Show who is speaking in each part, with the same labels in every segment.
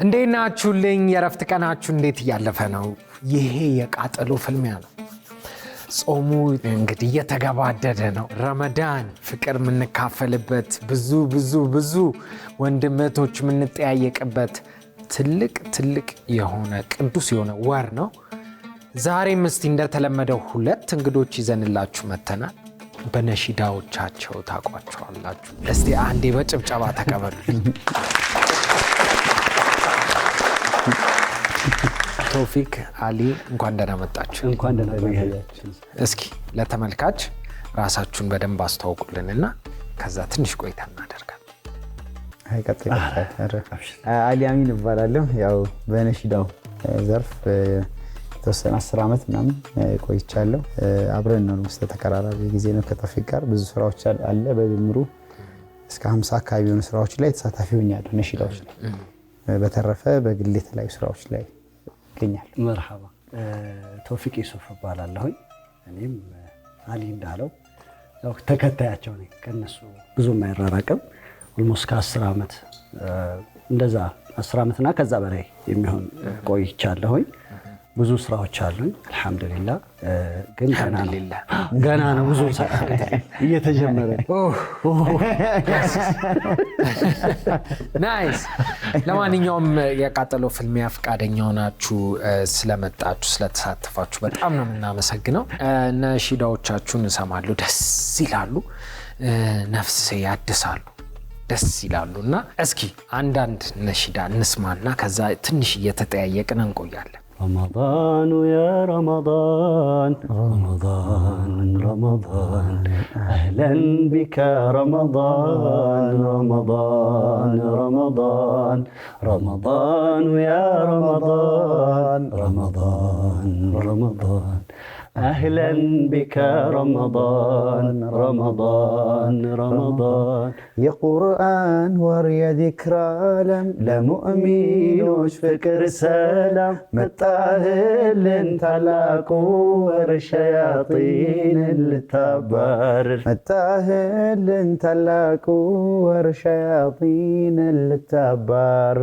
Speaker 1: እንዴት ናችሁልኝ? የረፍት ቀናችሁ እንዴት እያለፈ ነው? ይሄ የቃጠሎ ፍልሚያ ነው። ጾሙ እንግዲህ እየተገባደደ ነው። ረመዳን ፍቅር የምንካፈልበት ብዙ ወንድመቶች የምንጠያየቅበት ትልቅ የሆነ ቅዱስ የሆነ ወር ነው። ዛሬም እስቲ እንደተለመደው ሁለት እንግዶች ይዘንላችሁ መተናል። በነሺዳዎቻቸው ታቋቸዋላችሁ። እስቲ አንዴ በጭብጨባ ተቀበሉልኝ። ቶፊክ አሊ እንኳን ደህና መጣችሁ።
Speaker 2: እንኳን ደህና ቆያችሁ።
Speaker 1: እስኪ ለተመልካች ራሳችሁን በደንብ አስተዋውቁልንና ከዛ ትንሽ ቆይታ እናደርጋለን።
Speaker 2: አሊ አሚን እባላለሁ። ያው በነሺዳው ዘርፍ የተወሰነ 10 ዓመት ምናምን ቆይቻለሁ። አብረን ነው ውስጥ ተቀራራቢ ጊዜ ነው ከቶፊክ ጋር ብዙ ስራዎች አለ። በድምሩ እስከ 50 አካባቢ የሆኑ ስራዎች ላይ ተሳታፊ ሆኛለሁ ነሺዳዎች ላይ። በተረፈ በግል የተለያዩ ስራዎች ላይ ይገኛል።
Speaker 3: መርሐባ ቶፊቅ ዩሱፍ እባላለሁ። እኔም አሊ እንዳለው ያው ተከታያቸው ነኝ። ከነሱ ብዙ የማይራራቅም ኦልሞስት ከ10 ዓመት እንደዛ 10 ዓመትና ከዛ በላይ የሚሆን ቆይቻለሁኝ። ብዙ ስራዎች አሉኝ አልহামዱሊላህ። ግን ገና ነው ብዙ እየተጀመረ
Speaker 1: ናይስ። ለማንኛውም የቃጠሎ ፍልሚያ ፈቃደኛ ሆናችሁ ስለመጣችሁ ስለተሳተፋችሁ በጣም ነው የምናመሰግነው። ነሺዳዎቻችሁን እሰማለሁ፣ ደስ ይላሉ፣ ነፍስ ያድሳሉ፣ ደስ ይላሉና እስኪ አንዳንድ ነሺዳ እንስማና ከዛ ትንሽ እየተጠያየቅን እንቆያለን።
Speaker 3: رمضان يا رمضان رمضان رمضان أهلا بك رمضان رمضان رمضان رمضان يا رمضان رمضان رمضان أهلا بك رمضان رمضان رمضان
Speaker 2: يا قرآن وريا ذكرى لمؤمنوش فكر سلام متاهل انت لاكو الشياطين التبار متاهل انت لاكو الشياطين التبار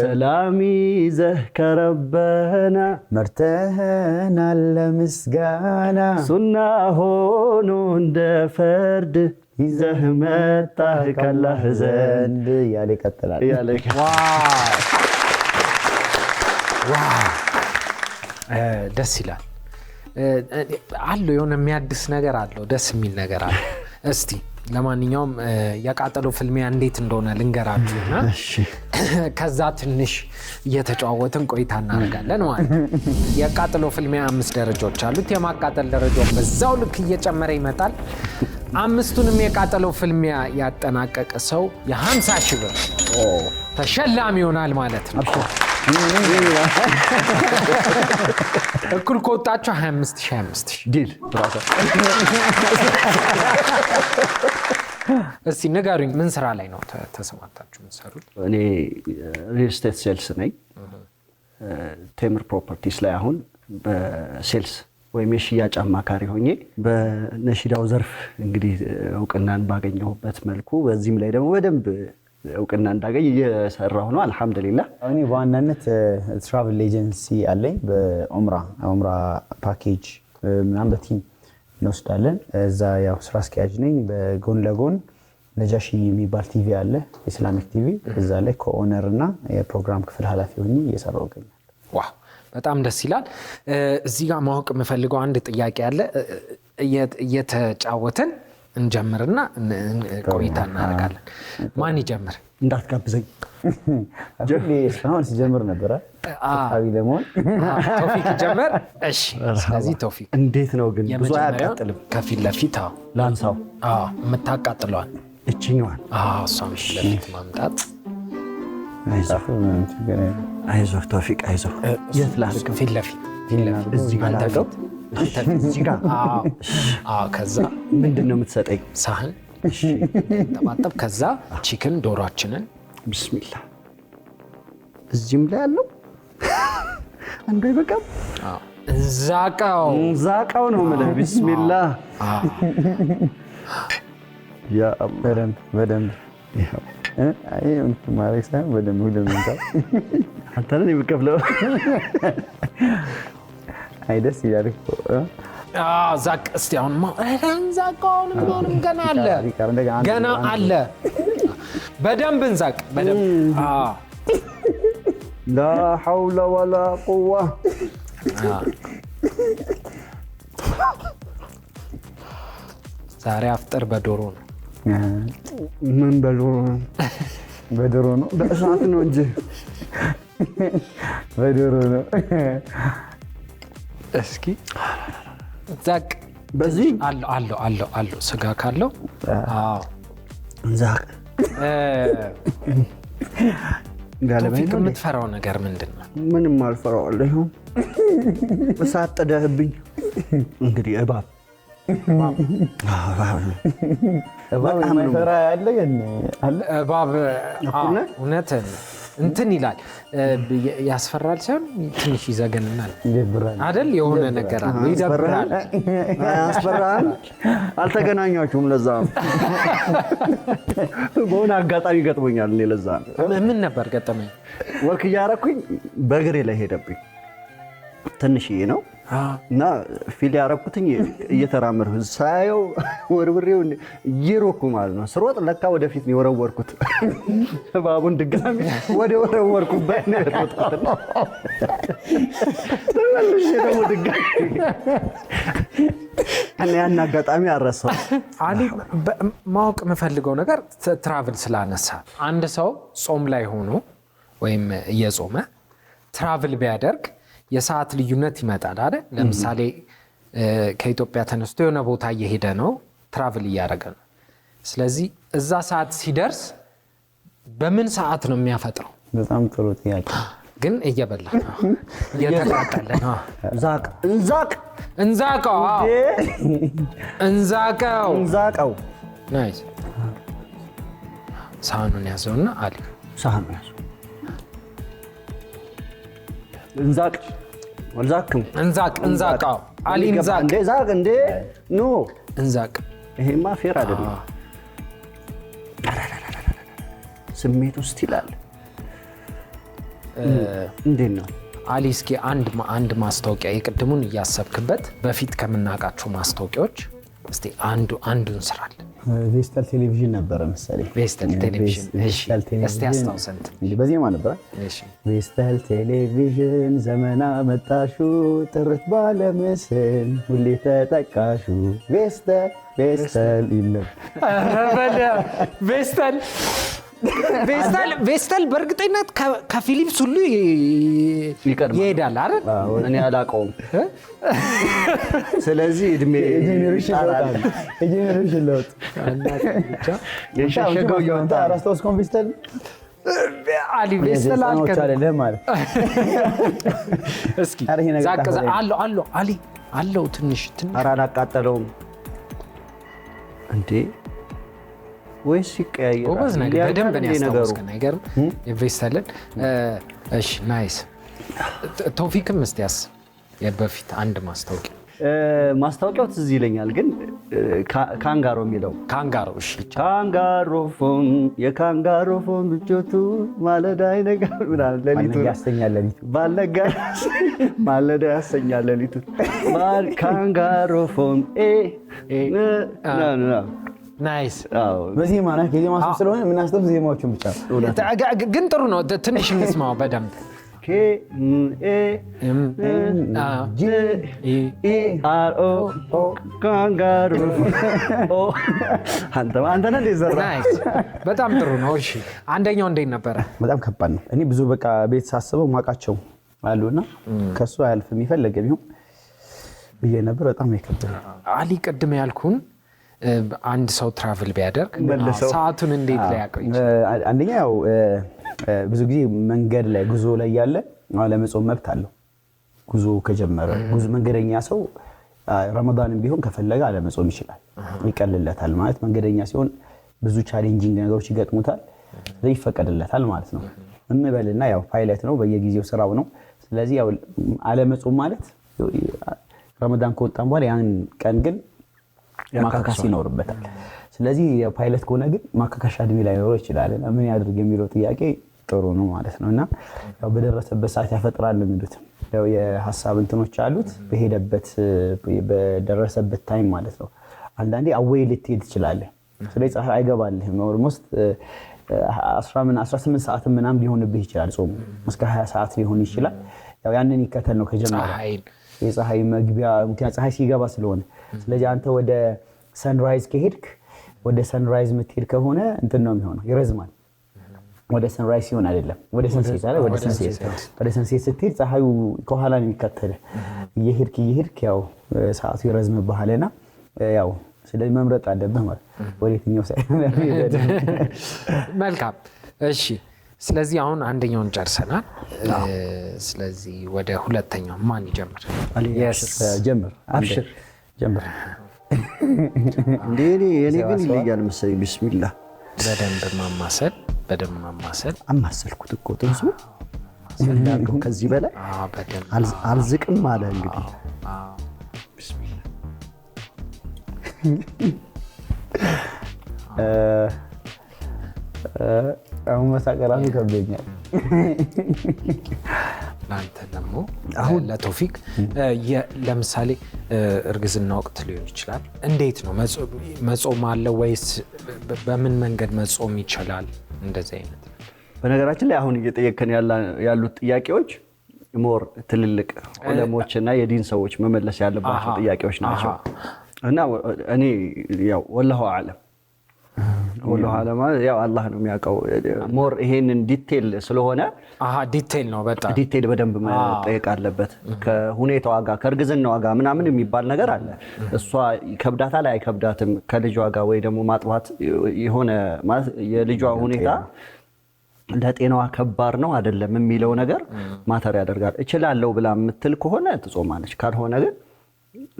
Speaker 3: سلامي زهك ربنا
Speaker 2: مرتهنا لمسقا
Speaker 3: سنة هون عند فرد ይዘህ መጣህ ካላህ ዘንድ
Speaker 2: ያለ ይቀጥላል።
Speaker 1: ደስ ይላል። አለው የሆነ የሚያድስ ነገር አለው፣ ደስ የሚል ነገር አለው። እስቲ ለማንኛውም የቃጠሎ ፍልሚያ እንዴት እንደሆነ ልንገራችሁና ከዛ ትንሽ እየተጫወትን ቆይታ እናደርጋለን ማለት ነው። የቃጠሎ ፍልሚያ 5 ደረጃዎች አሉት። የማቃጠል ደረጃው በዛው ልክ እየጨመረ ይመጣል። 5ቱንም የቃጠሎ ፍልሚያ ያጠናቀቀ ሰው የ50 ሺህ ብር ተሸላሚ ይሆናል ማለት ነው። እኩል ከወጣችሁ 25 ሺህ ዲል። እስቲ ንገሩኝ፣ ምን ስራ ላይ ነው ተሰማርታችሁ የምትሰሩት?
Speaker 3: እኔ ሪል ስቴት ሴልስ ነኝ። ቴምር ፕሮፐርቲስ ላይ አሁን በሴልስ ወይም የሽያጭ አማካሪ ሆኜ በነሺዳው ዘርፍ እንግዲህ እውቅናን ባገኘሁበት መልኩ በዚህም ላይ ደግሞ በደንብ እውቅና እንዳገኝ እየሰራሁ ነው አልহামዱሊላህ።
Speaker 2: እኔ በዋናነት ትራቨል ኤጀንሲ አለኝ። በኡምራ ፓኬጅ ምናምን በቲም እንወስዳለን። እዛ ያው ስራ አስኪያጅ ነኝ። በጎን ለጎን ነጃሺ የሚባል ቲቪ አለ፣ ኢስላሚክ ቲቪ። እዛ ላይ ኮኦነር እና የፕሮግራም ክፍል ኃላፊ ሆኜ እየሰራሁ እገኛለሁ።
Speaker 1: ዋው በጣም ደስ ይላል። እዚህ ጋር ማወቅ የምፈልገው አንድ ጥያቄ አለ። እየተጫወትን እንጀምርና ቆይታ እናደርጋለን። ማን ይጀምር?
Speaker 3: እንዳትጋብዘኝ።
Speaker 2: አሁን ሲጀምር ነበር አቢ ለሞን
Speaker 1: ቶፊክ ይጀምር። እሺ ስለዚህ ቶፊክ
Speaker 3: እንዴት ነው ግን ብዙ አያቃጥልም?
Speaker 1: ከፊት ለፊት
Speaker 3: ላንሳው።
Speaker 1: የምታቃጥለዋል
Speaker 3: እችኛዋን
Speaker 1: እሷን ፊት ለፊት ማምጣት።
Speaker 3: አይዞህ ቶፊቅ አይዞህ። የት ላድርግ?
Speaker 1: ፊት ለፊት
Speaker 3: እዚህ ጋር ላድርገው። እዚህ ጋር
Speaker 1: ከዛ
Speaker 3: ምንድን ነው የምትሰጠኝ?
Speaker 1: ሳህን ተማጠብ። ከዛ ቺክን ዶሮአችንን
Speaker 3: ቢስሚላ እዚህም ላይ ያለው አንዱ ይበቃም። ዛቃው ነው የምልህ። ቢስሚላ ያ አላህ
Speaker 2: በደንብ
Speaker 3: ይኸው
Speaker 2: አይ እንትን ማድረግ ሳይሆን በደንብ ሁሉም እንትን
Speaker 3: አንተ ነህ የሚከፍለው።
Speaker 2: አይ ደስ ይላል እኮ
Speaker 1: ዛቅ እስቲ አሁንማ እንዛቀውን ገና አለ በደንብ እንዛቅ በደንብ
Speaker 3: ላ ሐውለ ወላ ቁዋ
Speaker 1: ዛሬ አፍጥር በዶሮ ነው።
Speaker 3: ምን
Speaker 2: በዶሮ ነው
Speaker 3: በእሳት ነው እንጂ
Speaker 2: በዶሮ ነው።
Speaker 1: እስኪ ዛቅ
Speaker 3: በዚህ
Speaker 1: አለው ስጋ ካለው
Speaker 3: ዛቅ
Speaker 1: ቶፊቅ የምትፈራው ነገር ምንድን ነው?
Speaker 3: ምንም አልፈራዋለሁ። እሳት ጥደህብኝ እንግዲህ እባብ
Speaker 2: የማይፈራ ያለ ግን አለ።
Speaker 1: እባብ እውነትህን እንትን ይላል ያስፈራል ሳይሆን ትንሽ ይዘገንናል አይደል? የሆነ ነገር አለ ይደብራል።
Speaker 3: ያስፈራል። አልተገናኛችሁም? ለዛ በሆነ አጋጣሚ ገጥሞኛል። እኔ ለዛ
Speaker 1: ምን ነበር ገጠመኝ?
Speaker 3: ወክ እያደረኩኝ በእግሬ ላይ ሄደብኝ። ትንሽዬ ነው እና ፊል ያደረኩትኝ እየተራመድኩ ሳየው ወርውሬው እየሮኩ ማለት ነው። ስሮጥ ለካ ወደፊት ነው የወረወርኩት። እባቡን ድጋሚ ወደ ወረወርኩበት ነው የሮጥኩት። ተመልሼ ደግሞ ድጋሚ እኔ ያን አጋጣሚ አረሳው።
Speaker 1: አሊ ማወቅ የምፈልገው ነገር ትራቭል ስላነሳ አንድ ሰው ጾም ላይ ሆኖ ወይም እየጾመ ትራቭል ቢያደርግ የሰዓት ልዩነት ይመጣል አይደል? ለምሳሌ ከኢትዮጵያ ተነስቶ የሆነ ቦታ እየሄደ ነው፣ ትራቭል እያደረገ ነው። ስለዚህ እዛ ሰዓት ሲደርስ በምን ሰዓት ነው የሚያፈጥረው?
Speaker 2: በጣም ጥሩ ጥያቄ።
Speaker 1: ግን እየበላ እየተቃጠለ ነው።
Speaker 3: እንዛቀው
Speaker 1: ናይስ። ሳህኑን ያዘውና አሊ
Speaker 3: ሳህኑን ያዘው። እንዛቅ
Speaker 1: አሊ
Speaker 3: እንዛቅ እንዴ ኖ
Speaker 1: እንዛቅ።
Speaker 3: ይሄማ ፌር አይደለም። ስሜት ውስጥ ይላል። እንዴት ነው
Speaker 1: አሊ? እስኪ አንድ ማስታወቂያ የቅድሙን እያሰብክበት በፊት ከምናውቃቸው ማስታወቂያዎች እስቲ አንዱን ስራለን።
Speaker 2: ቬስታል ቴሌቪዥን ነበረ መሰለኝ።
Speaker 1: ቬስታል ቴሌቪዥን እስቲ አስታውሰን።
Speaker 2: በዜማ ነበረ። ቬስታል ቴሌቪዥን ዘመን አመጣሹ ጥርት ባለ ምስል ሁሌ ተጠቃሹ ቬስታል ይለም
Speaker 1: ቬስታል በእርግጠኝነት ከፊሊፕስ ሁሉ ይሄዳል አይደል?
Speaker 3: እኔ አላውቀውም። ስለዚህ እድሜ
Speaker 2: ጄኔሬሽን ለውጥ
Speaker 3: የሸሸገው እየወጣ
Speaker 2: አላስታውስኩም። ቬስታል
Speaker 1: አሊ ቬስታል
Speaker 2: አይደለም ማለት
Speaker 1: እስኪ አሊ አለው ትንሽ
Speaker 3: ኧረ አላቃጠለውም እንዴ ወይስ ይቀያየራል?
Speaker 1: ጎበዝ ነገር በደንብ ነው ያስታውስከኝ። አይገርም? የቬስታልን እሺ ናይስ። ቶፊክም እስቲ የበፊት አንድ ማስታወቂያው
Speaker 3: ትዝ ይለኛል፣ ግን ካንጋሮ የሚለው
Speaker 1: ካንጋሮ። እሺ
Speaker 3: የካንጋሮ ፎን ብቾቱ ማለዳ ይነጋል ምናምን ሌሊቱ ማለዳ ያሰኛል ሌሊቱ ካንጋሮ ፎን
Speaker 1: ናይስ።
Speaker 2: በዜማ ነው ከዜማ ስለሆነ የምናስተው ዜማዎችን ብቻ
Speaker 1: ግን ጥሩ ነው። ትንሽ እንስማው በደንብ
Speaker 3: ካንጋሮ አንተ ነህ ዘራ።
Speaker 1: በጣም ጥሩ ነው። እሺ አንደኛው እንዴት ነበረ?
Speaker 2: በጣም ከባድ ነው። እኔ ብዙ በቃ ቤት ሳስበው ማውቃቸው አሉና ከሱ አያልፍም የሚፈልግ ቢሆን ብዬ ነበር። በጣም ይከብዳል።
Speaker 1: አሊ ቅድም ያልኩን አንድ ሰው ትራቭል ቢያደርግ ሰዓቱን እንዴት ሊያውቀው ይችላል?
Speaker 2: አንደኛ ያው ብዙ ጊዜ መንገድ ላይ ጉዞ ላይ ያለ ለመጾም መብት አለው። ጉዞ ከጀመረ መንገደኛ ሰው ረመዳንም ቢሆን ከፈለገ አለመጾም ይችላል፣ ይቀልለታል ማለት መንገደኛ ሲሆን ብዙ ቻሌንጂንግ ነገሮች ይገጥሙታል፣ ይፈቀድለታል ማለት ነው። እንበልና ያው ፓይለት ነው፣ በየጊዜው ስራው ነው። ስለዚህ ያው አለመጾም ማለት ረመዳን ከወጣን በኋላ ያን ቀን ግን ማካካስ ይኖርበታል። ስለዚህ የፓይለት ከሆነ ግን ማካካሻ እድሜ ላይኖረው ይችላል። ምን ያድርግ የሚለው ጥያቄ ጥሩ ነው ማለት ነው። እና ያው በደረሰበት ሰዓት ያፈጥራል የሚሉት ያው የሐሳብ እንትኖች አሉት በሄደበት በደረሰበት ታይም ማለት ነው። አንዳንዴ አዌይ ልትሄድ ትችላለህ። ስለዚህ ፀሐይ አይገባልህም። ኦልሞስት 18 ሰዓት ምናምን ሊሆንብህ ይችላል። ጾሙ እስከ 20 ሰዓት ሊሆን ይችላል። ያው ያንን ይከተል ነው ከጀመረ የፀሐይ መግቢያ ምክንያት ፀሐይ ሲገባ ስለሆነ። ስለዚህ አንተ ወደ ሰንራይዝ ከሄድክ ወደ ሰንራይዝ የምትሄድ ከሆነ እንትን ነው የሚሆነው ይረዝማል። ወደ ሰንራይዝ ሲሆን አይደለም ወደ ሰንሴት አይደል? ወደ ሰንሴት ስትሄድ ፀሐዩ ከኋላ ነው የሚከተልህ። እየሄድክ ያው ሰዓቱ ይረዝምብሃልና ያው ስለዚህ መምረጥ አለብህ ማለት ወዴትኛው ሳይሆን
Speaker 1: መልካም እሺ። ስለዚህ አሁን አንደኛውን ጨርሰናል። ስለዚህ ወደ ሁለተኛው ማን ይጀምር?
Speaker 2: ጀምር። አብሽር ጀምር።
Speaker 3: እኔ ግን ይለያል መሰለኝ። ቢስሚላህ
Speaker 1: በደንብ ማማሰል
Speaker 3: አማሰልኩት እኮ ጥብሱ እንዳልኩ ከዚህ በላይ አልዝቅም አለ እንግዲህ ቢስሚላህ
Speaker 2: አሁን መሳቀራቱ ከብዶኛል።
Speaker 1: ለአንተ ደግሞ አሁን ለቶፊቅ ለምሳሌ እርግዝና ወቅት ሊሆን ይችላል። እንዴት ነው መጾም አለ ወይስ በምን መንገድ መጾም ይችላል? እንደዚህ አይነት
Speaker 3: በነገራችን ላይ አሁን እየጠየከን ያሉት ጥያቄዎች ሞር ትልልቅ ዑለሞችና የዲን ሰዎች መመለስ ያለባቸው ጥያቄዎች ናቸው እና እኔ ያው ወላሁ አዕለም ያው አላህ ነው የሚያውቀው። ሞር ይሄንን ዲቴል ስለሆነ
Speaker 1: ዲቴል ነው በጣም
Speaker 3: ዲቴል በደንብ መጠየቅ አለበት። ከሁኔታዋ ጋር ከእርግዝናዋ ጋር ምናምን የሚባል ነገር አለ። እሷ ይከብዳታል አይከብዳትም፣ ከልጇ ጋር ወይ ደግሞ ማጥባት የሆነ ማለት የልጇ ሁኔታ ለጤናዋ ከባድ ነው አይደለም የሚለው ነገር ማተር ያደርጋል። እችላለሁ ብላ የምትል ከሆነ ትጾማለች፣ ካልሆነ ግን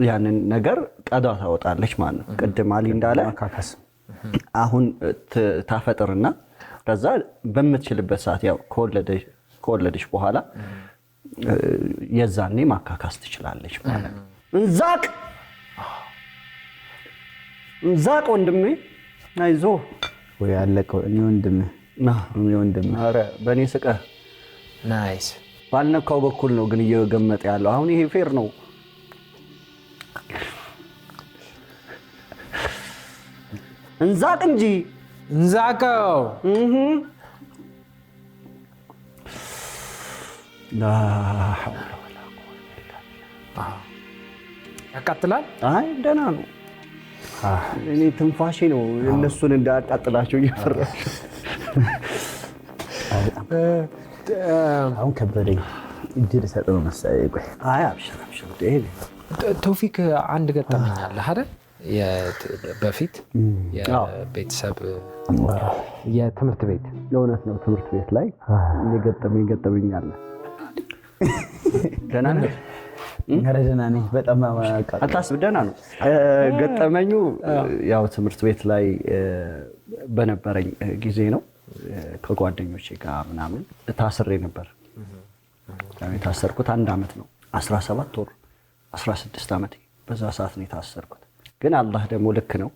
Speaker 3: ያንን ነገር ቀዳ ታወጣለች ማለት ነው። ቅድም አሊ እንዳለ አሁን ታፈጥርና ከዛ በምትችልበት ሰዓት ያው ከወለደች በኋላ የዛኔ ማካካስ ትችላለች ማለት ነው። እንዛቅ ወንድሜ አይዞህ
Speaker 2: ወይ አለቀው። እኔ ወንድሜ
Speaker 3: ኧረ በእኔ ስቀህ
Speaker 1: ናይስ።
Speaker 3: ባልነካው በኩል ነው ግን እየገመጠ ያለው። አሁን ይሄ ፌር ነው። እንዛቅ እንጂ
Speaker 1: እንዛቀው። ያቃጥላል?
Speaker 3: አይ ደህና ነው። እኔ ትንፋሼ ነው እነሱን እንዳያቃጥላቸው እየፈራሁ።
Speaker 2: አሁን ከበደኝ። እድል ሰጥ ነው መሰለኝ። ቆይ
Speaker 3: አይ አብሽር።
Speaker 1: ቶፊቅ አንድ ገጠመኝ አለ አይደል? በፊት የቤተሰብ የትምህርት ቤት
Speaker 3: የእውነት ነው። ትምህርት ቤት ላይ የገጠመኛል። ደህና ነህ?
Speaker 2: ደህና ነኝ። በጣም
Speaker 3: አታስብ፣ ደህና ነው ገጠመኙ። ያው ትምህርት ቤት ላይ በነበረኝ ጊዜ ነው። ከጓደኞቼ ጋር ምናምን ታስሬ ነበር። የታሰርኩት 1 ዓመት ነው። 17 ወር 16 ዓመት በዛ ሰዓት ነው የታሰርኩት። ግን አላህ ደግሞ ልክ ነው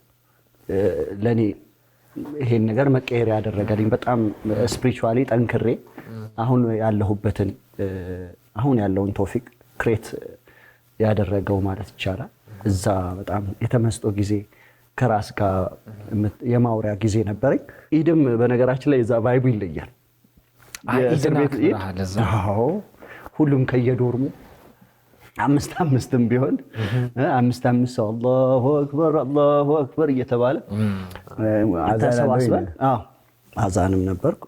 Speaker 3: ለኔ ይሄን ነገር መቀየር ያደረገልኝ በጣም ስፒሪቹዋሊ ጠንክሬ አሁን ያለውን ቶፊቅ ክሬት ያደረገው ማለት ይቻላል። እዛ በጣም የተመስጦ ጊዜ ከራስ ጋር የማውሪያ ጊዜ ነበረኝ። ኢድም በነገራችን ላይ እዛ ቫይቡ ይለያል። ሁሉም ከየዶርሙ 5 ቢሆን 5 ሰው አላሁ አክበር እየተባለ ተሰባስበን አዛንም ነበርኩ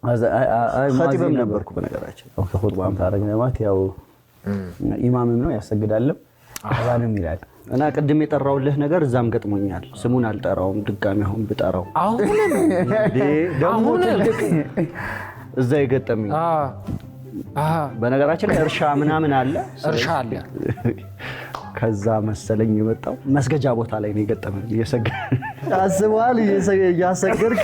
Speaker 3: ኸጢብም ነበርኩ። በነገራችን
Speaker 2: ኹጥባም ታረግ ማለት ያው ኢማምም ነው ያሰግዳልም አዛንም ይላል
Speaker 3: እና ቅድም የጠራውልህ ነገር እዛም ገጥሞኛል። ስሙን አልጠራውም ድጋሚ አሁን ብጠራው ደግሞ ትልቅ እዛ የገጠመኝ በነገራችን ላይ እርሻ ምናምን አለ። ከዛ መሰለኝ የመጣው መስገጃ ቦታ ላይ ነው የገጠመኝ። አስበዋል እያሰገርክ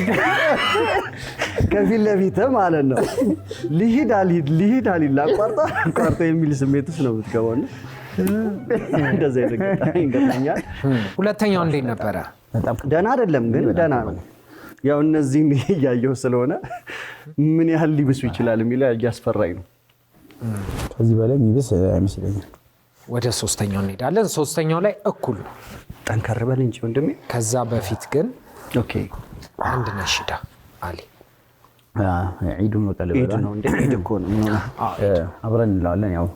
Speaker 3: ከፊት ለፊትህ ማለት ነው። ልሂድ አልሂድ ላቋርጣ የሚል ስሜት ውስጥ ነው የምትገባው። እንደዛ ይገጠመኛል።
Speaker 1: ሁለተኛው እንዴት ነበረ?
Speaker 3: ደህና አይደለም ግን ደህና ነው። ያው እነዚህን እያየሁ ስለሆነ ምን ያህል ሊብሱ ይችላል የሚለው እያስፈራኝ ነው።
Speaker 2: ከዚህ በላይ የሚብስ አይመስለኝም።
Speaker 1: ወደ ሶስተኛው እንሄዳለን። ሶስተኛው ላይ እኩል ነው።
Speaker 3: ጠንከር በል እንጂ ወንድሜ።
Speaker 1: ከዛ በፊት ግን
Speaker 3: ኦኬ
Speaker 1: አንድ ነሽዳ አሊ
Speaker 2: ዒዱ ነው
Speaker 3: ዒድ ነው እንዴ? ዒድ እኮ ነው።
Speaker 2: አብረን እንለዋለን ያው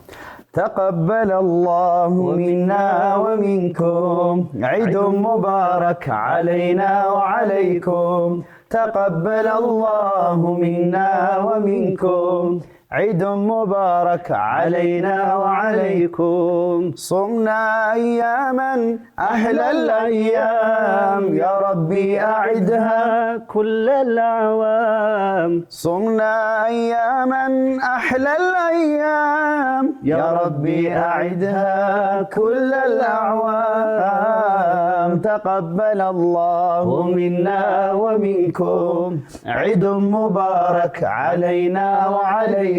Speaker 2: تقبل الله منا ومنكم عيد مبارك علينا وعليكم تقبل الله منا ومنكم عيد مبارك علينا وعليكم صمنا أياما أحلى الأيام يا ربي أعدها كل الأعوام صمنا أياما أحلى الأيام يا ربي أعدها كل الأعوام تقبل الله منا ومنكم عيد مبارك علينا وعليكم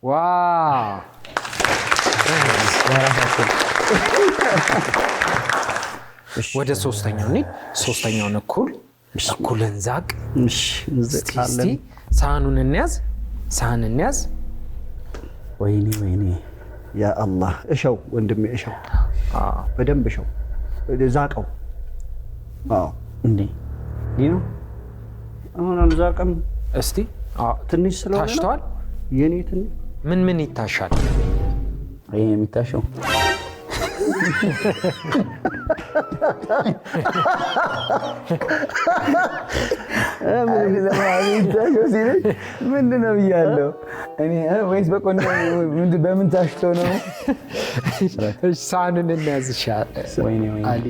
Speaker 1: ዋው ወደ ሶስተኛው እንሂድ። ሶስተኛውን እኩል እንዛቅ። እስቲ ሳህኑን እንያዝ።
Speaker 2: ወይኔ
Speaker 3: ያ አላህ እሸው ወንድሜ እሸው፣ በደንብ እሸው፣ ዛቀው።
Speaker 2: እንዴ ነው
Speaker 3: አሁን አልዛቀም።
Speaker 1: እስቲ
Speaker 3: ትንሽ ስለሆነ
Speaker 1: ታሽቷል።
Speaker 3: የኔ ትንሽ
Speaker 1: ምን ይታሻል?
Speaker 2: ይሄ የሚታሸው ምንድን ነው ብያለሁ እኔ ወይስ በምን ታሽቶ ነው?
Speaker 1: ሳህኑን እንያዝ ይሻላል።
Speaker 2: ወይኔ
Speaker 1: አሊ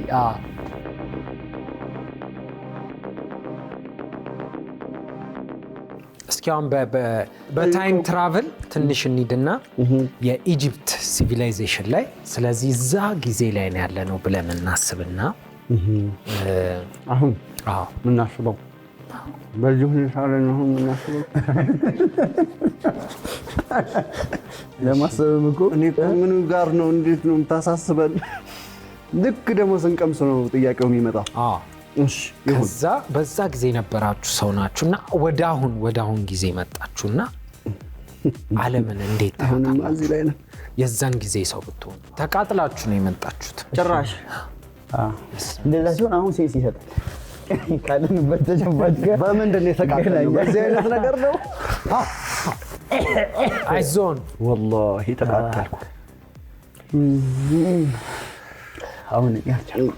Speaker 1: እስኪ አሁን በታይም ትራቨል ትንሽ እንሂድና የኢጂፕት ሲቪላይዜሽን ላይ ስለዚህ እዛ ጊዜ ላይ ነው ያለነው ብለን እናስብና
Speaker 3: አሁን ምናስበው በዚህ ሁኔታ ላይ ነው ምናስበው።
Speaker 2: ለማሰብም እኮ
Speaker 3: እኔ ምን ጋር ነው እንዴት ነው የምታሳስበን? ልክ ደግሞ ስንቀምስ ነው ጥያቄው የሚመጣው።
Speaker 1: ከዛ በዛ ጊዜ የነበራችሁ ሰው ናችሁና ወደ አሁን ጊዜ መጣችሁና ዓለምን እንዴት
Speaker 3: ታዩታላችሁ? ላይ ነው
Speaker 1: የዛን ጊዜ ሰው ብትሆኑ ተቃጥላችሁ ነው የመጣችሁት።
Speaker 3: ጭራሽ
Speaker 2: እንደዛ ሲሆን አሁን ሴንስ ይሰጣል። ካለንበት ተጨባጭ ጋር
Speaker 3: በምንድን ነው የተቃጠለው? በዚህ አይነት ነገር ነው።
Speaker 1: አይዞን
Speaker 3: ወላሂ ተቃጠልኩ።
Speaker 2: አሁን ያልቻልኩ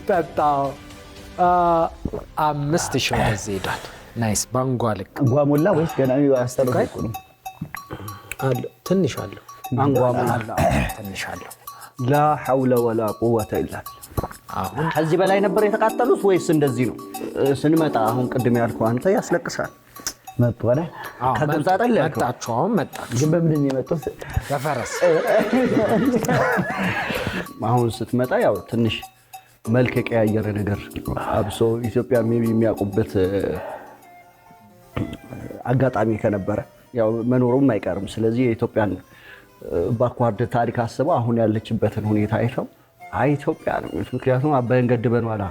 Speaker 1: ጠጣው 5000 ወደዚህ ሄዷል። ናይስ ባንጓ ልክ
Speaker 2: አንጓ ሞላ ወይስ ገና አስተካክሉ ነው?
Speaker 1: ትንሽ አለው
Speaker 3: አንጓ ሞላ
Speaker 1: ትንሽ አለው።
Speaker 3: ላ ሐውለ ወላ ቁወተ ኢላ ቢላህ። ከዚህ በላይ ነበር የተቃጠሉት ወይስ እንደዚህ ነው? ስንመጣ አሁን ቅድም ያልኩህ አንተ ያስለቅሳል።
Speaker 2: መጡ አይደል?
Speaker 3: ከግብፅ አይደል ያልከው?
Speaker 1: መጣችሁ። አሁን መጣችሁ።
Speaker 2: ግን በምንድን ነው የመጡት?
Speaker 1: በፈረስ።
Speaker 3: አሁን ስትመጣ ያው ትንሽ መልክ የቀያየረ ነገር አብሶ ኢትዮጵያ ሜቢ የሚያውቁበት አጋጣሚ ከነበረ ያው መኖሩም አይቀርም። ስለዚህ የኢትዮጵያን ባክዋርድ ታሪክ አስበው አሁን ያለችበትን ሁኔታ አይተው ኢትዮጵያ ነው። ምክንያቱም አባይን ገድበን ዋላ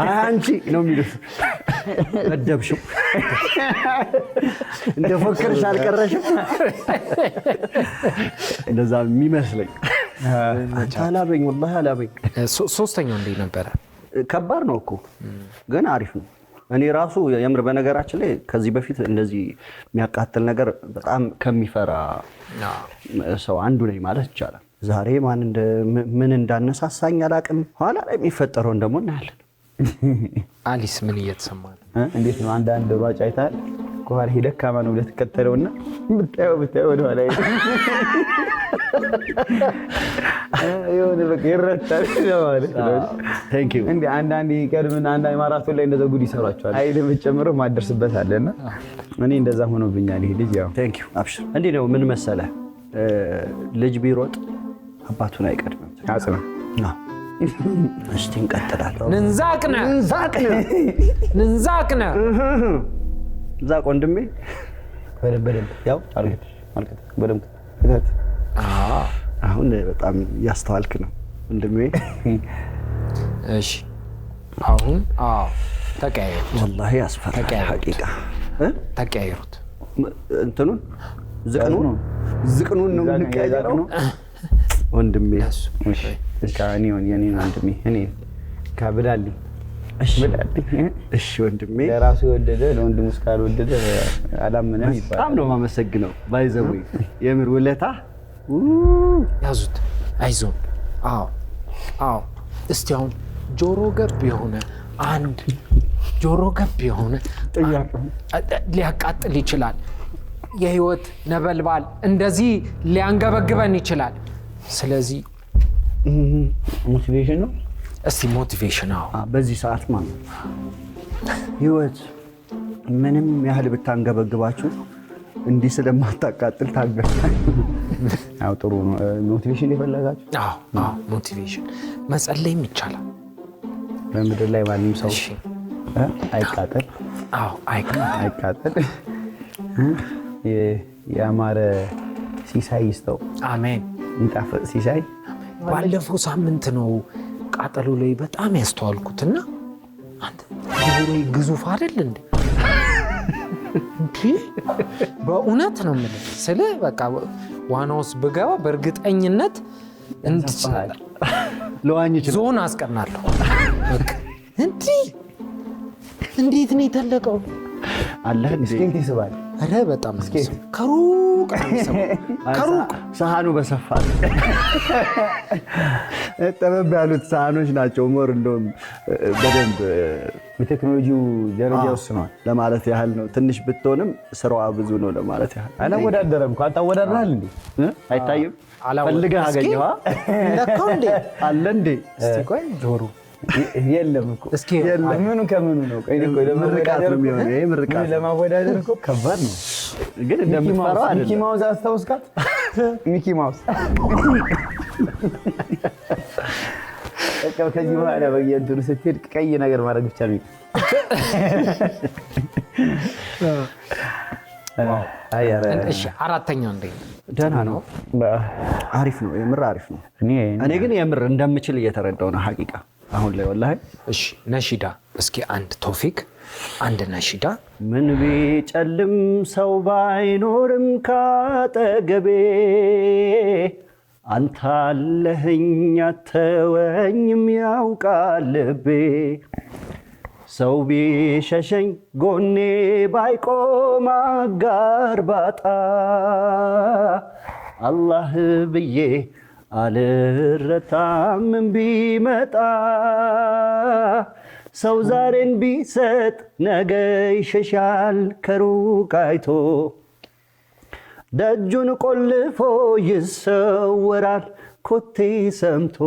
Speaker 3: አንቺ ነው የሚሉት። መደብሽው እንደፎከርሽ አልቀረሽም። እንደዛ የሚመስለኝ አላበኝ ወላሂ አላበኝ።
Speaker 1: ሶስተኛው እንዴት ነበረ?
Speaker 3: ከባድ ነው እኮ ግን አሪፍ ነው። እኔ ራሱ የምር በነገራችን ላይ ከዚህ በፊት እንደዚህ የሚያቃጥል ነገር በጣም ከሚፈራ ሰው አንዱ ነኝ ማለት ይቻላል። ዛሬ ምን እንዳነሳሳኝ አላቅም። ኋላ ላይ የሚፈጠረውን ደግሞ እናያለን።
Speaker 1: አሊስ ምን እየተሰማ ነው?
Speaker 2: እንዴት ነው? አንዳንድ ሯጭ አይተሃል? ከኋላ ሄደህ ካማ ነው ብለህ ትከተለውና ብታየው ወደኋላ የሆነ በቃ ይረታል ማለት ነው።
Speaker 3: ቴንክ ዩ።
Speaker 2: እንዴ አንዳንዴ ቀድምና አንዳንዴ ማራቶን ላይ እንደዛ ጉድ ይሰሯቸዋል። አይደለም ጨምረው ማደርስበት አለና እኔ እንደዛ ሆኖብኛል። ይሄ ልጅ ያው
Speaker 3: ቴንክ ዩ አብሽር። እንዴ ነው ምን መሰለህ ልጅ ቢሮጥ አባቱን አይቀድምም።
Speaker 2: አጽና
Speaker 3: እስቲ እንቀጥላለን።
Speaker 1: ንንዛቅነ ዛቅ ወንድሜ
Speaker 2: በደንብ ያው በደምብ
Speaker 3: አሁን በጣም ያስተዋልክ ነው ወንድሜ።
Speaker 1: እሺ አሁን ተቀያየሩት።
Speaker 3: ወላሂ ያስፈራል ሐቂቃ።
Speaker 1: ተቀያየሩት።
Speaker 3: እንትኑን ዝቅኑን ነው የምንቀያየረው ወንድሜ።
Speaker 2: እሺ የኔ ወንድሜ እኔ ካብዳልኝ። እሺ ወንድሜ ለራሱ የወደደ ለወንድሙ እስካልወደደ አላመነም ይባላል።
Speaker 3: በጣም ነው የማመሰግነው። ባይዘው የምር ውለታ
Speaker 1: ያዙት። አይዞን። አዎ እስቲ አሁን ጆሮ ገብ የሆነ ሊያቃጥል ይችላል። የህይወት ነበልባል እንደዚህ ሊያንገበግበን ይችላል። ስለዚህ
Speaker 2: ሞቲቬሽን ነው።
Speaker 1: እስቲ ሞቲቬሽን
Speaker 3: በዚህ ሰዓት ማለት ህይወት ምንም ያህል ብታንገበግባችሁ እንዲህ ስለማታቃጥል ታገሱ።
Speaker 2: ጥሩ ነው። ሞቲቬሽን የፈለጋችሁ?
Speaker 1: ሞቲቬሽን መጸለይም ይቻላል።
Speaker 2: በምድር ላይ ማንም ሰው አይቃጠል። አይቃጠል። ያማረ ሲሳይ ይስጠው።
Speaker 1: አሜን።
Speaker 2: ይጣፍጥ ሲሳይ።
Speaker 1: ባለፈው ሳምንት ነው ቃጠሎ ላይ በጣም ያስተዋልኩትና አንተ ጆሮዬ ግዙፍ አይደል እንዴ? በእውነት ነው የምልህ። ስለ በቃ ዋና ውስጥ ብገባ በእርግጠኝነት
Speaker 3: ለዋኝ ይችላል
Speaker 1: ዞን አስቀናለሁ። በቃ እንዴት ነው የተለቀው?
Speaker 3: አላህ
Speaker 2: ስኬት ይስባል።
Speaker 1: አረ በጣም ከሩቅ
Speaker 3: ሰሃኑ በሰፋት ጠበብ ያሉት ሰሃኖች ናቸው። ሞር እንደውም በደንብ
Speaker 2: በቴክኖሎጂው ደረጃ ወስኗል
Speaker 3: ለማለት ያህል ነው። ትንሽ ብትሆንም ስራዋ ብዙ ነው ለማለት ያህል።
Speaker 2: አላወዳደረም እኮ አታወዳድራል እንዴ?
Speaker 3: አይታይም። ፈልገህ አገኘዋ
Speaker 1: ለካው እንዴ
Speaker 3: አለ እንዴ?
Speaker 1: እስቲ ቆይ ጆሮ
Speaker 2: የለም እኮ እስኪ ምኑ ከምኑ ነው? ቆይ
Speaker 3: ምርቃት ነው የሚሆነው። ይሄ ምርቃት
Speaker 2: ለማወዳደር እኮ ከባድ ነው።
Speaker 3: ግን እንደምትፈራው አይደለም።
Speaker 2: ሚኪ ማውዝ አስታውስካት? ሚኪ ማውዝ ከዚህ በኋላ በየእንትኑ ስትሄድ ቀይ ነገር ማድረግ ብቻ ነው።
Speaker 1: እሺ አራተኛው እንዴ?
Speaker 3: ደህና ነው። አሪፍ ነው። የምር አሪፍ ነው። እኔ ግን የምር እንደምችል እየተረዳው ነው ሐቂቃ አሁን ላይ ወላሂ።
Speaker 1: እሺ ነሺዳ እስኪ አንድ ቶፊክ አንድ ነሺዳ።
Speaker 3: ምን ቢጨልም ሰው ባይኖርም ካጠገቤ አንተ አለኸኝ አተወኝም ያውቃል ልቤ ሰው ቢሸሸኝ ጎኔ ባይቆም አጋር ባጣ አላህ ብዬ አልረታም ቢመጣ ሰው ዛሬን ቢሰጥ ነገ ይሸሻል ከሩቅ አይቶ ደጁን ቆልፎ ይሰወራል ኮቴ ሰምቶ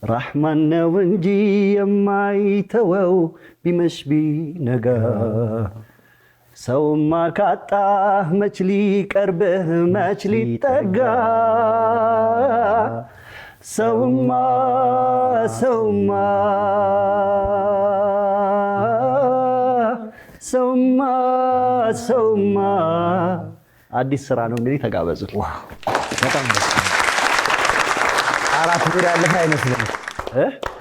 Speaker 3: ረሕማን ነው እንጂ የማይተወው ቢመሽ ቢነጋ ሰውማ ካጣህ መች ሊቀርብህ መች ሊጠጋ ሰውማ አዲስ ስራ ነው እንግዲህ ተጋበዙ።
Speaker 1: በጣም ደስ
Speaker 2: አራት ዙር ያለፈ አይመስልም።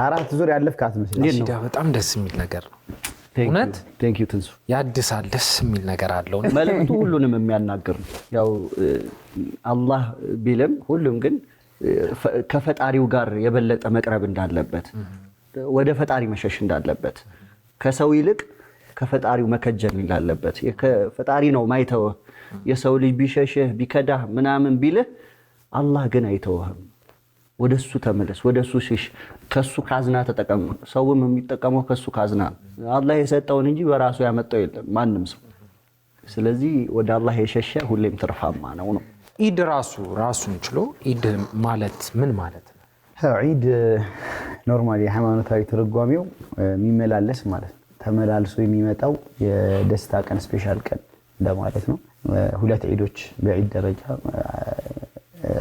Speaker 2: አራት ዙር ያለፍክ አትመስልም።
Speaker 1: ነሺዳ በጣም ደስ የሚል ነገር ነው። እውነት
Speaker 3: ቴንክ ዩ ትንሱ።
Speaker 1: ያድሳል። ደስ የሚል ነገር አለው።
Speaker 3: መልእክቱ ሁሉንም የሚያናግር ነው። ያው አላህ ቢልም ሁሉም ግን ከፈጣሪው ጋር የበለጠ መቅረብ እንዳለበት፣ ወደ ፈጣሪ መሸሽ እንዳለበት፣ ከሰው ይልቅ ከፈጣሪው መከጀል እንዳለበት፣ ከፈጣሪ ነው ማይተውህ። የሰው ልጅ ቢሸሽህ ቢከዳህ ምናምን ቢልህ አላህ ግን አይተውህም። ወደሱ ተመለስ፣ ወደሱ ሽሽ፣ ከሱ ካዝና ተጠቀም። ሰውም የሚጠቀመው ከሱ ካዝና አላህ የሰጠውን እንጂ በራሱ ያመጣው የለም ማንም ሰው። ስለዚህ ወደ አላህ የሸሸ ሁሌም ትርፋማ ነው።
Speaker 1: ኢድ ራሱን ችሎ ኢድ ማለት ምን ማለት ነው?
Speaker 2: ኢድ ኖርማሊ የሃይማኖታዊ ትርጓሜው የሚመላለስ ማለት ነው። ተመላልሶ የሚመጣው የደስታ ቀን ስፔሻል ቀን እንደማለት ነው። ሁለት ዒዶች በዒድ ደረጃ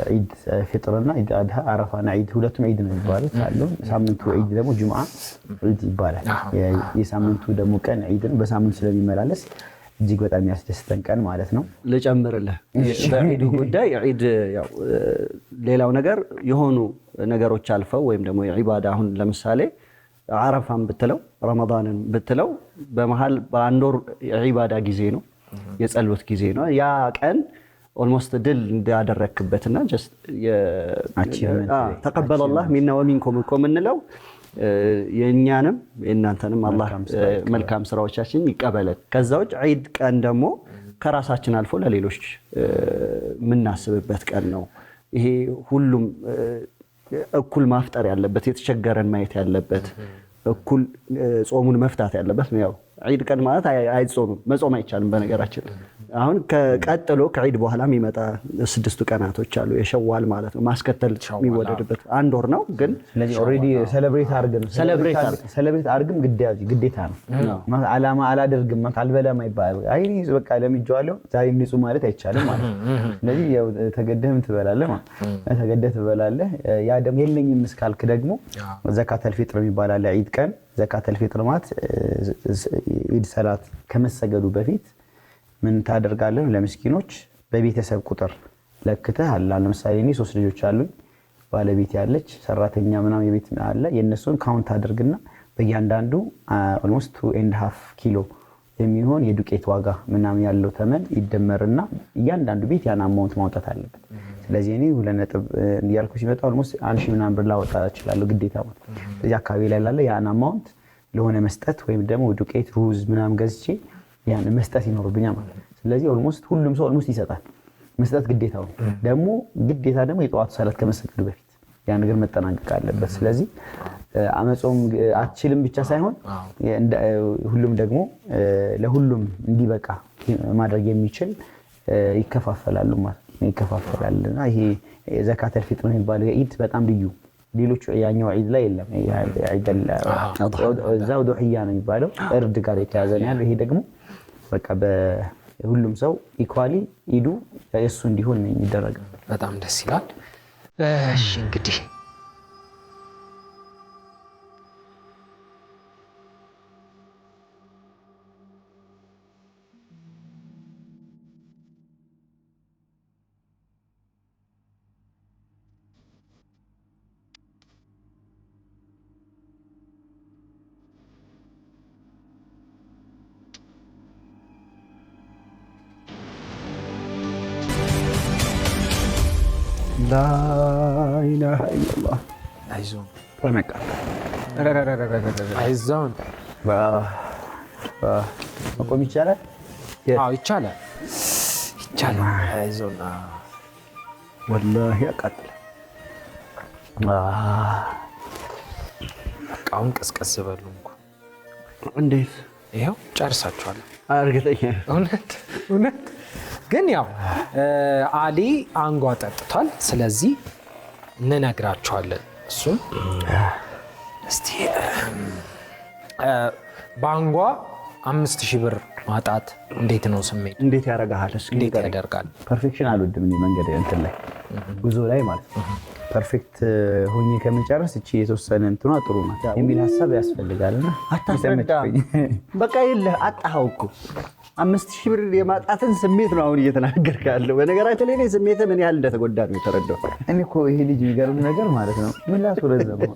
Speaker 2: ዒድ ፍጥርና ዒድ አድሃ አረፋና ዒድ ሁለቱም ዒድ ነው የሚባሉት አሉ። ሳምንቱ ዒድ ደግሞ ጁምዓ ዒድ ይባላል። የሳምንቱ ደግሞ ቀን ዒድ ነው። በሳምንቱ ስለሚመላለስ እጅግ በጣም ያስደስተን ቀን ማለት ነው።
Speaker 3: ልጨምርልህ በዒዱ ጉዳይ ዒድ ያው ሌላው ነገር የሆኑ ነገሮች አልፈው ወይም ደግሞ የዒባዳ አሁን ለምሳሌ አረፋን ብትለው ረመዳንን ብትለው በመሃል በአንድ ወር የዒባዳ ጊዜ ነው፣ የጸሎት ጊዜ ነው። ያ ቀን ኦልሞስት ድል እንዳደረክበትና ጀስት ተቀበለላህ ሚና ወሚንኩም እኮ የምንለው የእኛንም የእናንተንም አላህ መልካም ስራዎቻችን ይቀበለን። ከዛ ውጭ ዒድ ቀን ደግሞ ከራሳችን አልፎ ለሌሎች የምናስብበት ቀን ነው። ይሄ ሁሉም እኩል ማፍጠር ያለበት፣ የተቸገረን ማየት ያለበት፣ እኩል ጾሙን መፍታት ያለበት ነው። ያው ዒድ ቀን ማለት አይጾምም፣ መጾም አይቻልም። በነገራችን አሁን ከቀጥሎ ከዒድ በኋላ የሚመጣ 6 ቀናቶች አሉ፣ የሸዋል ማለት ነው። ማስከተል የሚወደድበት አንድ ወር ነው። ግን
Speaker 2: ስለዚህ ኦልሬዲ ሴሌብሬት አድርግም ግዴታ ነው። ዓላማ አላደርግም አልበላም አይባል። አይ በቃ ለምጄዋለሁ ዛሬ ንጹህ ማለት አይቻልም ማለት ነው። ስለዚህ ያው ተገደህም ትበላለህ ማለት ተገደህ ትበላለህ። ያ ደግሞ የለኝም እስካልክ ደግሞ ዘካተል ፊጥር የሚባል አለ። ዒድ ቀን ዘካተል ፊጥር ማለት ዒድ ሰላት ከመሰገዱ በፊት ምን ታደርጋለህ? ለምስኪኖች በቤተሰብ ቁጥር ለክተህ አለ። ለምሳሌ እኔ 3 ልጆች አሉኝ፣ ባለቤት ያለች፣ ሰራተኛ ምናምን የቤት አለ። የነሱን ካውንት አድርግና በእያንዳንዱ ኦልሞስት 2.5 ኪሎ የሚሆን የዱቄት ዋጋ ምናምን ያለው ተመን ይደመርና እያንዳንዱ ቤት ያን አማውንት ማውጣት አለበት። ስለዚህ እኔ 2 ነጥብ እንዲያልኩ ሲመጣ ኦልሞስት 1000 ምናምን ብር ላወጣ እችላለሁ ግዴታ ማለት ነው። ስለዚህ አካባቢ ላይ ላለ ያን አማውንት ለሆነ መስጠት ወይም ደግሞ ዱቄት ሩዝ ምናምን ገዝቼ ያን መስጠት ይኖርብኛል ማለት ነው። ስለዚህ ኦልሞስት ሁሉም ሰው ኦልሞስት ይሰጣል። መስጠት ግዴታው ደግሞ ግዴታ ደግሞ የጠዋቱ ሰላት ከመሰገዱ በፊት ያ ነገር መጠናቀቅ አለበት። ስለዚህ አመጾም አትችልም ብቻ ሳይሆን ሁሉም ደግሞ ለሁሉም እንዲበቃ ማድረግ የሚችል ይከፋፈላሉ ማለት ነው። ይከፋፈላልና ይሄ ዘካተል ፊጥር የሚባለው የዒድ በጣም ልዩ ሌሎች ያኛው ዒድ ላይ የለም። እዛው ዱህያ ነው የሚባለው እርድ ጋር የተያዘ ነው ያለው። ይሄ ደግሞ በቃ በሁሉም ሰው ኢኳሊ ዒዱ የእሱ እንዲሆን ነው የሚደረገው።
Speaker 1: በጣም ደስ ይላል። እሺ እንግዲህ
Speaker 3: ላኢላሃ ኢለላህ
Speaker 1: አይዞን አይዞን
Speaker 2: መቆም ይቻላል።
Speaker 1: ይቻላል። አይዞን
Speaker 3: ወላሂ ያቃጥላል።
Speaker 1: አሁን ቀስቀስ በሉ እንኳ
Speaker 3: እንዴት
Speaker 1: ይሄው ጨርሳችኋል።
Speaker 3: እርግጠኛ
Speaker 1: እውነት ግን ያው አሊ አንጓ ጠጥቷል። ስለዚህ እንነግራቸዋለን። እሱም እስቲ በአንጓ 5000 ብር ማጣት እንዴት ነው ስሜት?
Speaker 3: እንዴት ያደርጋል?
Speaker 1: እንዴት ያደርጋል?
Speaker 2: ፐርፌክሽን አልወድም እኔ መንገድ እንትን ላይ ጉዞ ላይ ማለት ነው። ፐርፌክት ሆኜ ከመጨረስ እቺ የተወሰነ እንትኗ ጥሩ ናት የሚል ሀሳብ ያስፈልጋልና
Speaker 3: አታስረዳ። በቃ የለህ አጣኸው እኮ 5000 ብር የማጣትን ስሜት ነው አሁን እየተናገርክ ያለው። በነገራችን ላይ ስሜት ምን ያህል እንደተጎዳ ነው የተረዳው።
Speaker 2: እኔ እኮ ይሄ ልጅ የሚገርም ነገር ማለት ነው ምላሱ ረዘመው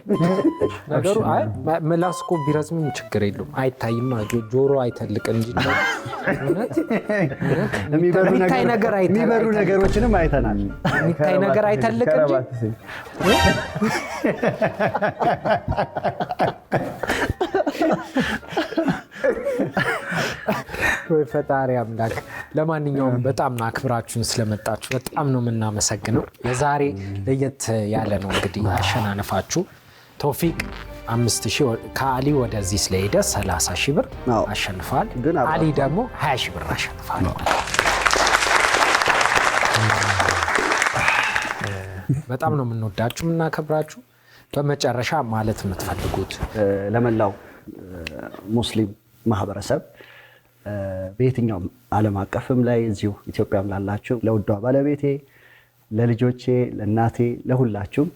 Speaker 1: ነገሩ። አይ ምላስ እኮ ቢረዝምም ችግር የለውም አይታይም። ጆሮ አይተልቅ እንጂ
Speaker 3: የሚበሩ ነገሮችንም አይተናል።
Speaker 1: የሚታይ ነገር አይተልቅ እንጂ ወይ ፈጣሪ አምላክ። ለማንኛውም በጣም አክብራችሁን ስለመጣችሁ በጣም ነው የምናመሰግነው። የዛሬ ለየት ያለ ነው እንግዲህ አሸናነፋችሁ። ተውፊቅ 5000 ከአሊ ወደዚህ ስለሄደ 30000 ብር አሸንፏል። አሊ ደግሞ 20000 ብር አሸንፏል። በጣም ነው የምንወዳችሁ የምናከብራችሁ። በመጨረሻ ማለት የምትፈልጉት
Speaker 3: ለመላው ሙስሊም ማህበረሰብ በየትኛውም ዓለም አቀፍም ላይ እዚሁ ኢትዮጵያም ላላችሁ ለውዷ ባለቤቴ፣ ለልጆቼ፣ ለእናቴ፣ ለሁላችሁም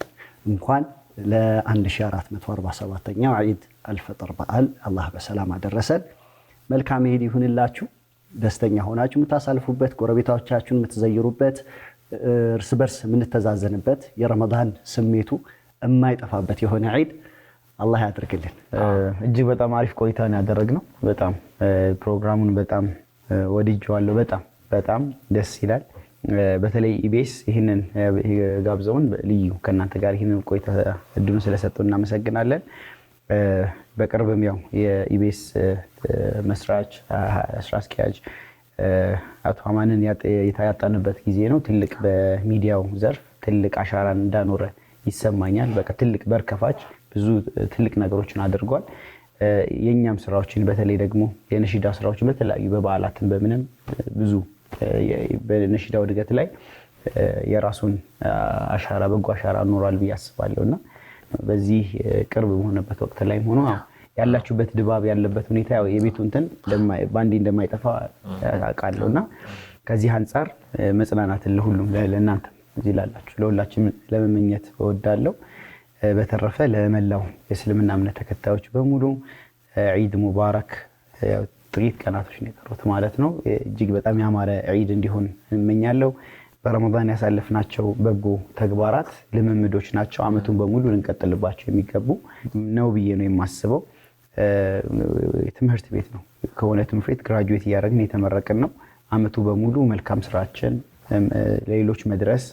Speaker 3: እንኳን ለ1447ኛው ዒድ አልፈጥር በዓል አላህ በሰላም አደረሰን። መልካም ዒድ ይሁንላችሁ። ደስተኛ ሆናችሁ የምታሳልፉበት፣ ጎረቤቶቻችሁን የምትዘይሩበት፣ እርስ በርስ የምንተዛዘንበት የረመዳን ስሜቱ የማይጠፋበት የሆነ ዒድ አላህ ያድርግልን።
Speaker 2: እጅግ በጣም አሪፍ ቆይታ ነው ያደረግነው። በጣም ፕሮግራሙን በጣም ወድጄዋለሁ። በጣም ደስ ይላል። በተለይ ኢቢኤስ ይህንን ጋብዘውን ልዩ ከእናንተ ጋር ይህንን ቆይታ እድሉን ስለሰጡን እናመሰግናለን። በቅርብም ያው የኢቢኤስ መስራች ስራ አስኪያጅ አቶ አማንን ያጣንበት ጊዜ ነው። ትልቅ በሚዲያው ዘርፍ ትልቅ አሻራን እንዳኖረ ይሰማኛል። በቃ ትልቅ በርከፋች ብዙ ትልቅ ነገሮችን አድርጓል። የኛም ስራዎችን በተለይ ደግሞ የነሺዳ ስራዎችን በተለያዩ በበዓላትን በምንም ብዙ በነሺዳው እድገት ላይ የራሱን አሻራ በጎ አሻራ አኖራል ብዬ አስባለሁና በዚህ ቅርብ በሆነበት ወቅት ላይ ሆኖ ያላችሁበት ድባብ ያለበት ሁኔታ ያው የቤቱ እንትን ባንዲ እንደማይጠፋ አውቃለሁና ከዚህ አንፃር መጽናናትን ለሁሉም ለእናንተ እዚህ ላላችሁ ለሁላችን ለመመኘት እወዳለሁ። በተረፈ ለመላው የእስልምና እምነት ተከታዮች በሙሉ ዒድ ሙባረክ። ያው ጥቂት ቀናቶች ነው የቀሩት ማለት ነው። እጅግ በጣም ያማረ ዒድ እንዲሆን እመኛለሁ። በረመዳን ያሳለፍናቸው በጎ ተግባራት ልምምዶች ናቸው። አመቱን በሙሉ ልንቀጥልባቸው የሚገቡ ነው ብዬ ነው የማስበው። ትምህርት ቤት ነው ከሆነ ትምህርት ቤት ግራጁዌት እያደረግን የተመረቅን ነው። አመቱ በሙሉ መልካም ስራችን ለሌሎች መድረስ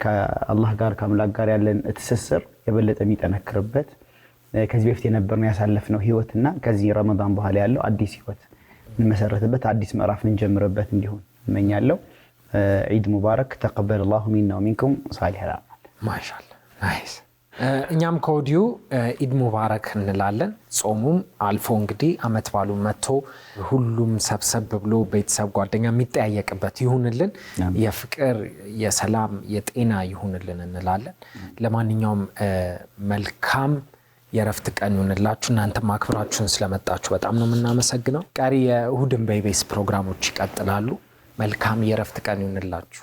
Speaker 2: ከአላህ ጋር ከአምላክ ጋር ያለን ትስስር የበለጠ የሚጠነክርበት ከዚህ በፊት የነበርነው ያሳለፍነው ህይወትና ከዚህ ረመዳን በኋላ ያለው አዲስ ህይወት እንመሰረትበት አዲስ ምዕራፍ እንጀምርበት እንዲሆን እመኛለሁ። ዒድ ሙባረክ ተቀበለ አላሁ ሚና ወሚንኩም ሷሊህ አልአዕማል።
Speaker 1: ማሻአላህ ናይስ። እኛም ከወዲሁ ዒድ ሙባረክ እንላለን። ጾሙም አልፎ እንግዲህ አመት ባሉ መጥቶ ሁሉም ሰብሰብ ብሎ ቤተሰብ ጓደኛ የሚጠያየቅበት ይሁንልን። የፍቅር የሰላም የጤና ይሁንልን እንላለን። ለማንኛውም መልካም የረፍት ቀን ይሁንላችሁ። እናንተ ማክብራችሁን ስለመጣችሁ በጣም ነው የምናመሰግነው። ቀሪ የእሁድን በኢቢኤስ ፕሮግራሞች ይቀጥላሉ። መልካም የረፍት ቀን ይሁንላችሁ።